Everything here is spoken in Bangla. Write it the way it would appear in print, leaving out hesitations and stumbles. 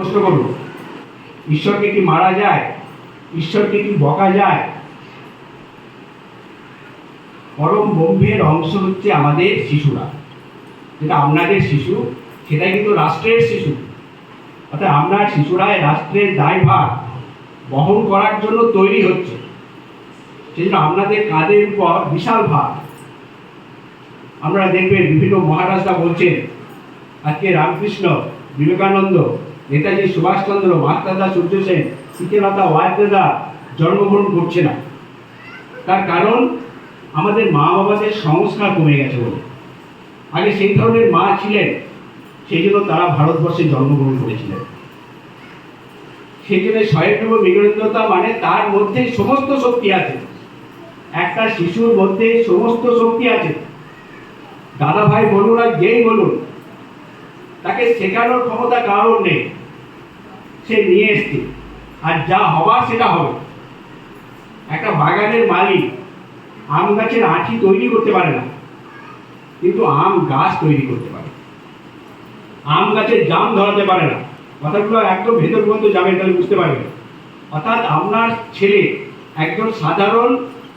প্রশ্ন করব, ঈশ্বরকে কি মারা যায়? ঈশ্বরকে কি বকা যায়? পরম ব্রহ্মের অংশ হচ্ছে আমাদের শিশুরা। যেটা আপনাদের শিশু, সেটা কিন্তু রাষ্ট্রের শিশু। অর্থাৎ আপনার শিশুরাই রাষ্ট্রের দায়ভার বহন করার জন্য তৈরি হচ্ছে। সেই জন্য আপনাদের কাঁধের উপর বিশাল ভার। আপনারা দেখবেন বিভিন্ন মহারাজরা বলছেন আজকে রামকৃষ্ণ, বিবেকানন্দ, নেতাজি সুভাষচন্দ্র, মাস্টারদা সূর্য সেন, চিত্রলতা ওয়াদ্দেদা জন্মগ্রহণ করছে না। তার কারণ আমাদের মা বাবাদের সংস্কার কমে গেছে বলে। আগে সেই ধরনের মা ছিলেন, সেই জন্য তারা ভারতবর্ষে জন্মগ্রহণ করেছিলেন। সেই জন্য স্বয়ংক্রিয় বিনোদনতা মানে তার মধ্যে সমস্ত শক্তি আছে। একটা শিশুর মধ্যে সমস্ত শক্তি আছে। দাদা ভাই বলুন আর যেই বলুন, তাকে শেখানোর ক্ষমতা কারোর নেই। সে নিয়ে এসছে, আর যা হবার সেটা হবে। একটা বাগানের মালিক আম গাছের আঁটি তৈরি করতে পারে না, কিন্তু আম গাছ তৈরি করতে পারে। আম গাছের জাম ধরাতে পারে না। কথাগুলো একদম ভেতর পর্যন্ত যাবে, তাহলে বুঝতে পারবেন। অর্থাৎ আপনার ছেলে একজন সাধারণ